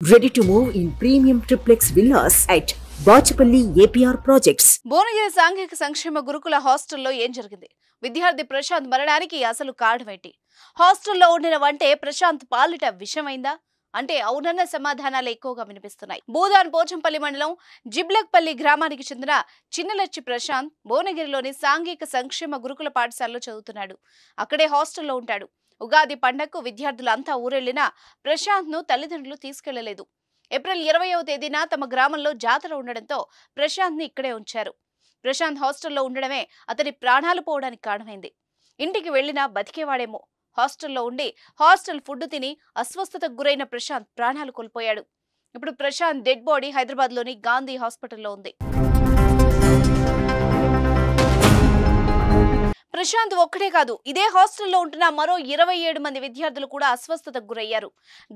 Ready to move in premium triplex villas at Bachapalli APR Projects. Bhuvanagiri సాంఘిక సంక్షేమ గురుకుల హాస్టల్లో ఏం జరిగింది? విద్యార్థి ప్రశాంత్ మరణానికి అసలు కారణమేంటి? హాస్టల్లో ఉండిన వంటే ప్రశాంత్ పాలిట విషమైందా? అంటే అవునన్న సమాధానాలు ఎక్కువగా వినిపిస్తున్నాయి. భూదాన్ పోచంపల్లి మండలం జిబ్లక్పల్లి గ్రామానికి చెందిన చిన్నలచ్చి ప్రశాంత్ భువనగిరిలోని సాంఘిక సంక్షేమ గురుకుల పాఠశాలలో చదువుతున్నాడు. అక్కడే హాస్టల్లో ఉంటాడు. ఉగాది పండగకు విద్యార్థులంతా ఊరెళ్లినా ప్రశాంత్ ను తల్లిదండ్రులు తీసుకెళ్లలేదు. ఏప్రిల్ 20వ తేదీన తమ గ్రామంలో జాతర ఉండడంతో ప్రశాంత్ ని ఇక్కడే ఉంచారు. ప్రశాంత్ హాస్టల్లో ఉండడమే అతని ప్రాణాలు పోవడానికి కారణమైంది. ఇంటికి వెళ్లినా బతికేవాడేమో. హాస్టల్లో ఉండి హాస్టల్ ఫుడ్ తిని అస్వస్థతకు గురైన ప్రశాంత్ ప్రాణాలు కోల్పోయాడు. ఇప్పుడు ప్రశాంత్ డెడ్ బాడీ హైదరాబాద్ లోని గాంధీ హాస్పిటల్లో ఉంది. ప్రశాంత్ ఒక్కడే కాదు, ఇదే హాస్టల్లో ఉంటున్న మరో 27 మంది విద్యార్థులు కూడా అస్వస్థతకు గురయ్యారు.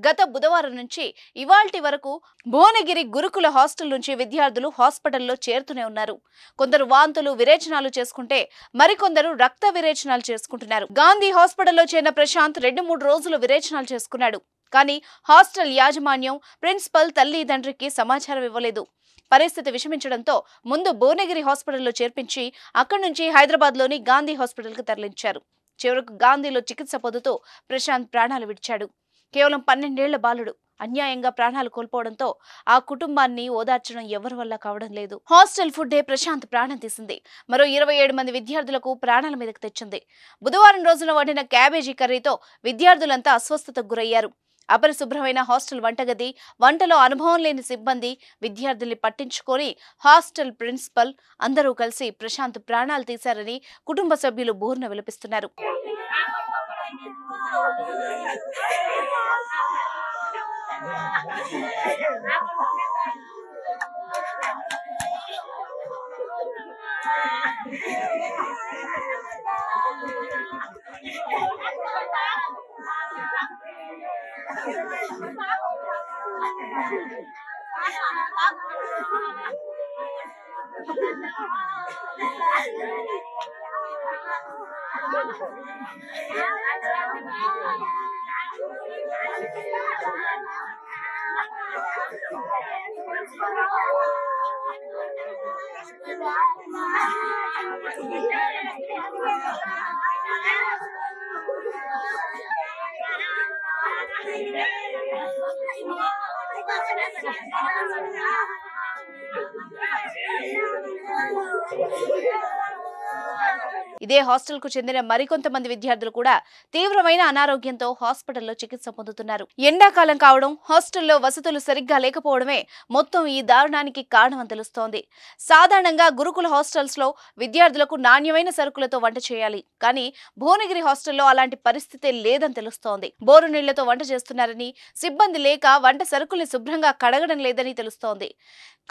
గత బుధవారం నుంచి ఇవాల్టి వరకు భువనగిరి గురుకుల హాస్టల్ నుంచి విద్యార్థులు హాస్పిటల్లో చేరుతూనే ఉన్నారు. కొందరు వాంతులు విరేచనాలు చేసుకుంటే మరికొందరు రక్త విరేచనాలు చేసుకుంటున్నారు. గాంధీ హాస్పిటల్లో చేరిన ప్రశాంత్ 2-3 రోజులు విరేచనాలు చేసుకున్నాడు. కానీ హాస్టల్ యాజమాన్యం, ప్రిన్సిపల్ తల్లి తండ్రికి సమాచారం ఇవ్వలేదు. పరిస్థితి విషమించడంతో ముందు భువనగిరి హాస్పిటల్లో చేర్పించి అక్కడి నుంచి హైదరాబాద్ లోని గాంధీ హాస్పిటల్ కు తరలించారు. చివరకు గాంధీలో చికిత్స పొందుతూ ప్రశాంత్ ప్రాణాలు విడిచాడు. కేవలం 12 ఏళ్ల బాలుడు అన్యాయంగా ప్రాణాలు కోల్పోవడంతో ఆ కుటుంబాన్ని ఓదార్చడం ఎవరి వల్ల కావడం లేదు. హాస్టల్ ఫుడ్డే ప్రశాంత్ ప్రాణం తీసింది. మరో 27 మంది విద్యార్థులకు ప్రాణాల మీదకు తెచ్చింది. బుధవారం రోజున వండిన క్యాబేజీ కర్రీతో విద్యార్థులంతా అస్వస్థతకు గురయ్యారు. అపరిశుభ్రమైన హాస్టల్ వంటగది, వంటలో అనుభవం లేని సిబ్బంది, విద్యార్థుల్ని పట్టించుకొని హాస్టల్ ప్రిన్సిపల్ అందరూ కలిసి ప్రశాంత్ ప్రాణాలు తీశారని కుటుంబ సభ్యులు బోర్న విలపిస్తున్నారు. ఇదే హాస్టల్ కు చెందిన మరికొంతమంది విద్యార్థులు కూడా తీవ్రమైన అనారోగ్యంతో హాస్పిటల్లో చికిత్స పొందుతున్నారు. ఎండాకాలం కావడం, హాస్టల్లో వసతులు సరిగ్గా లేకపోవడమే మొత్తం ఈ దారుణానికి కారణమని తెలుస్తోంది. సాధారణంగా గురుకుల హాస్టల్స్ లో విద్యార్థులకు నాణ్యమైన సరుకులతో వంట చేయాలి. కానీ భువనగిరి హాస్టల్లో అలాంటి పరిస్థితి లేదని తెలుస్తోంది. బోరు నీళ్లతో వంట చేస్తున్నారని, సిబ్బంది లేక వంట సరుకుల్ని శుభ్రంగా కడగడం లేదని తెలుస్తోంది.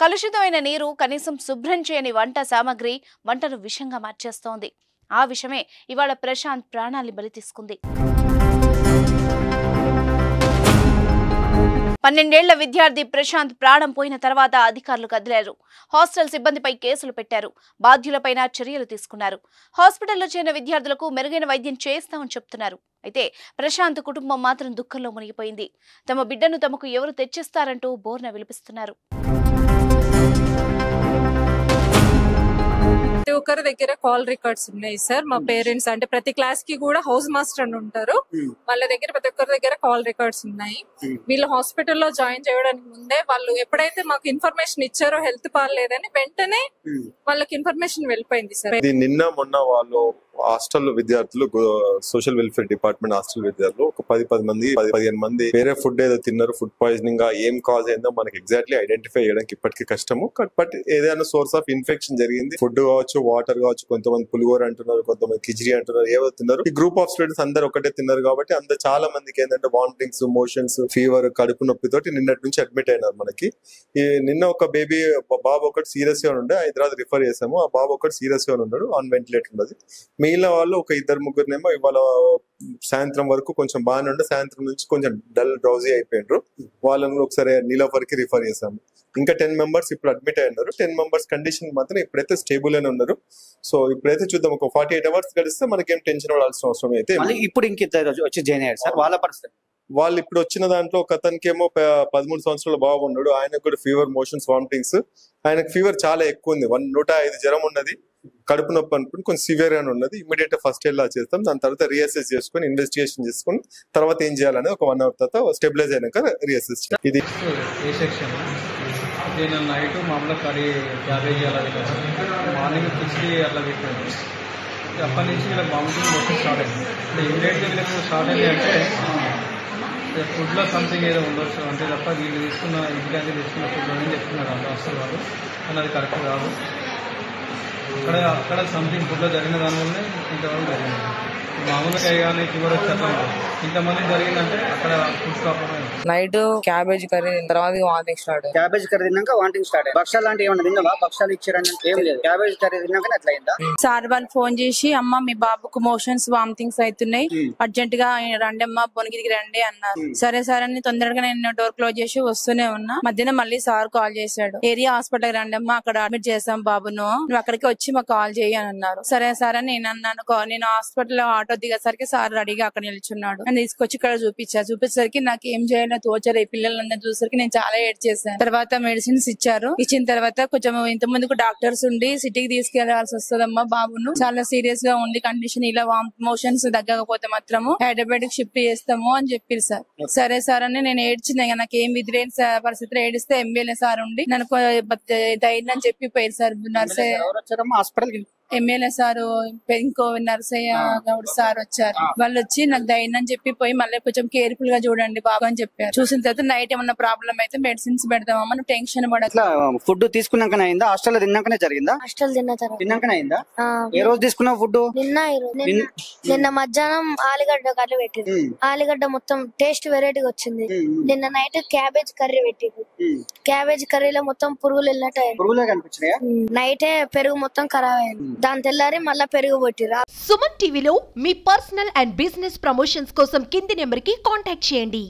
కలుషితమైన నీరు, కనీసం శుభ్రం చేయని వంట సామాగ్రి వంటను విషంగా మార్చేస్తోంది. ఆ విషయమే ఇవాళ ప్రశాంత్ ప్రాణాల్ని బలి తీసుకుంది. 12 ఏళ్ల విద్యార్థి ప్రశాంత్ ప్రాణం పోయిన తర్వాత అధికారులు కదిలారు. హాస్టల్ సిబ్బందిపై కేసులు పెట్టారు. బాధ్యులపైన చర్యలు తీసుకున్నారు. హాస్పిటల్లో చేరిన విద్యార్థులకు మెరుగైన వైద్యం చేస్తామని చెప్తున్నారు. అయితే ప్రశాంత్ కుటుంబం మాత్రం దుఃఖంలో మునిగిపోయింది. తమ బిడ్డను తమకు ఎవరు తెచ్చిస్తారంటూ బోర్న విలిపిస్తున్నారు. ప్రతి ఒక్కరి దగ్గర కాల్ రికార్డ్స్ ఉన్నాయి సార్. మా పేరెంట్స్ అంటే ప్రతి క్లాస్ కి కూడా హౌస్ మాస్టర్ అని ఉంటారు. వాళ్ళ దగ్గర ప్రతి ఒక్కరి దగ్గర కాల్ రికార్డ్స్ ఉన్నాయి. వీళ్ళు హాస్పిటల్లో జాయిన్ చేయడానికి ముందే వాళ్ళు ఎప్పుడైతే మాకు ఇన్ఫర్మేషన్ ఇచ్చారో హెల్త్ బాగాలేదని వెంటనే వాళ్ళకి ఇన్ఫర్మేషన్ వెళ్ళిపోయింది సార్. నిన్న మొన్న వాళ్ళు హాస్టల్ విద్యార్థులు, సోషల్ వెల్ఫేర్ డిపార్ట్మెంట్ హాస్టల్ విద్యార్థులు ఒక 10 మంది 15 మంది వేరే ఫుడ్ ఏదో తిన్నారు. ఫుడ్ పాయిజనింగ్ ఏం కాజ్ అయిందో మనకి ఎగ్జాక్ట్లీ ఐడెంటిఫై చేయడానికి ఇప్పటికీ కష్టము. బట్ ఏదైనా సోర్స్ ఆఫ్ ఇన్ఫెక్షన్ జరిగింది. ఫుడ్ కావచ్చు, వాటర్ కావచ్చు, కొంతమంది పులిహోర అంటున్నారు, కొంతమంది కిచిడి అంటున్నారు, ఏవో తిన్నారు. ఈ గ్రూప్ ఆఫ్ స్టూడెంట్స్ అందరు ఒకటే తిన్నారు కాబట్టి అందరు చాలా మందికి ఏంటంటే వామిటింగ్స్, మోషన్స్, ఫీవర్, కడుపు నొప్పి తోటి నిన్నటి నుంచి అడ్మిట్ అయినారు. మనకి నిన్న ఒక బాబు ఒకటి సీరియస్ గా ఉండే హైదరాబాద్ రిఫర్ చేసాము. ఆ బాబు ఒకటి సీరియస్ గా ఉన్నాడు, ఆన్ వెంటిలేటర్ ఉన్నది. మిగిలిన వాళ్ళు ఒక 2-3 ఇవాళ సాయంత్రం వరకు కొంచెం బాగానే ఉండే, సాయంత్రం నుంచి కొంచెం డల్ డ్రౌజీ అయిపోయినారు. వాళ్ళని ఒకసారి నీలోఫర్కి రిఫర్ చేసాము. ఇంకా 10 మెంబర్స్ ఇప్పుడు అడ్మిట్ అయినారు. 10 మెంబర్స్ కండిషన్ మాత్రం ఇప్పుడైతే స్టేబుల్ అని ఉన్నారు. సో ఇప్పుడైతే చూద్దాం, ఒక 48 అవర్స్ గడిస్తే మనకేం టెన్షన్ పడాల్సిన అవసరం అయితే. ఇప్పుడు ఇంకిద్దరు వచ్చి జాయిన్ అయ్యారు సార్. వాళ్ళ పరిస్థితి వాళ్ళు ఇప్పుడు వచ్చిన దాంట్లో ఒక అతనికేమో 13 సంవత్సరాల బాబు ఉన్నాడు, ఆయనకు కూడా ఫీవర్, మోషన్స్, వామిటింగ్స్. ఆయనకు ఫీవర్ చాలా ఎక్కువ ఉంది, 105 జ్వరం ఉన్నది, కడుపు నొప్పి అనుకుని కొంచెం సివియర్ గానే ఉన్నది. ఇమీడియట్ ఫస్ట్ ఎయిడ్ లా చేస్తాం, దాని తర్వాత రీఅసెస్ చేసుకుని ఇన్వెస్టిగేషన్ చేసుకుని తర్వాత ఏం చేయాలనేది ఒక 1 అవర్ తర్వాత స్టెబిలైజ్ అయినాక రీఅసెస్. ఇది నైట్ మామూలుగా కర్రీ క్యాబేజీ అలా పెట్టాను, మార్నింగ్ కిచిడి అట్లా పెట్టాను. అప్పటి నుంచి వీళ్ళకి వామిటింగ్ మొత్తం స్టార్ట్ అయింది. అంటే ఇమీడియట్గా వీళ్ళకి స్టార్ట్ అయింది అంటే ఫుడ్లో సంథింగ్ ఏదో ఉండొచ్చు అంటే తప్ప వీళ్ళు తీసుకున్న ఇంటికి తీసుకున్న ఫుడ్ అని చెప్తున్నారు వాళ్ళు అసలు వాళ్ళు, కానీ అది కరెక్ట్ కాదు. అక్కడ సంథింగ్ ఫుడ్లో జరిగిన దానివల్లనే ఇంతవరకు జరిగింది. మామూలుగా కానీ ఫీవర్ వచ్చి అట్లా ఇంతమంది జరిగిందంటే అక్కడ food problem. Night cabbage curry తర్వాత వామిటింగ్ స్టార్ట్. క్యాబేజ్ కర్రీ తిన్నాక వామిటింగ్ స్టార్ట్. భక్షాలు అంటే ఏమన్నా తిన్నావా? భక్షాలు ఇచ్చారని ఏం లేదు, క్యాబేజ్ కర్రీ తిన్నాక అట్లా అయిందా? సార్ వాళ్ళు ఫోన్ చేసి అమ్మ మీ బాబుకు మోషన్స్ వామిటింగ్స్ అవుతున్నాయి, అర్జెంట్ గా రండి అమ్మ భువనగిరికి రండి అన్నారు. సరే సార్ అని తొందరగా నేను డోర్ క్లోజ్ చేసి వస్తూనే ఉన్నా. మధ్యాహ్నం మళ్ళీ సార్ కాల్ చేశాడు, ఏరియా హాస్పిటల్ రండి అమ్మ అక్కడ అడ్మిట్ చేస్తాం బాబును, నువ్వు అక్కడికి వచ్చి మాకు కాల్ చేయి అని అన్నారు. సరే సార్ అని నేను అన్నాను. నేను హాస్పిటల్ ఆటో దిగేసరికి సార్ రెడీగా అక్కడ నిల్చున్నాడు. నేను తీసుకొచ్చి ఇక్కడ చూపించేసరికి నాకు ఏం చేయాలో తోచరు. ఈ పిల్లలందరూ చూసరికి నేను చాలా ఏడ్ చేశాను. తర్వాత మెడిసిన్స్ ఇచ్చారు. ఇచ్చిన తర్వాత కొంచెం ఇంత ముందుకు డాక్టర్స్ ఉండి సిటీకి తీసుకెళ్లాల్సి వస్తుందమ్మా బాబును, చాలా సీరియస్ గా ఉంది కండిషన్, ఇలా మోషన్స్ తగ్గకపోతే మాత్రము హైదరాబాద్ కి షిఫ్ట్ చేస్తాము అని చెప్పారు సార్. సరే సార్ అని నేను ఏడ్చింది. నాకు ఏం విధిలేని పరిస్థితిలో ఏడిస్తే ఎమ్మెల్యే సార్ ఉండి నన్ను ధైర్యం చెప్పి పోయారు సార్. నర్సే ఎమ్మెల్యే సారు, ఇంకో నరసయ్య గౌడ్ సార్ వచ్చారు. వాళ్ళు వచ్చి నాకు ధైర్యం చెప్పి పోయి మళ్ళీ కొంచెం కేర్ఫుల్ గా చూడండి బాబు అని చెప్పారు. చూసిన తర్వాత నైట్ ఏమన్నా ప్రాబ్లం అయితే మెడిసిన్స్ పెడతామమ్మా, నువ్వు టెన్షన్ పడట్లా. ఫుడ్ తీసుకున్నాకనే అయిందా? హాస్టల్ తిన్నాకనే జరిగిందా? హాస్టల్ తిన్నాకనే అయిందా? ఏ రోజు తీసుకున్నావు ఫుడ్? నిన్న మధ్యాహ్నం ఆలుగడ్డ కర్రీ పెట్టింది. ఆలుగడ్డ మొత్తం టేస్ట్ వెరైటీగా వచ్చింది. నిన్న నైట్ క్యాబేజ్ కర్రీ పెట్టింది. క్యాబేజ్ కర్రీలో మొత్తం పురుగులు వెళ్ళినట్టు కనిపించినాయా? నైటే పెరుగు మొత్తం ఖరాబ్ అయింది. దాని తెల్లారి మళ్ళా పెరుగు పెట్టిరా. సుమన్ టీవీలో మీ పర్సనల్ అండ్ బిజినెస్ ప్రమోషన్స్ కోసం కింది నెంబర్ కి కాంటాక్ట్ చేయండి.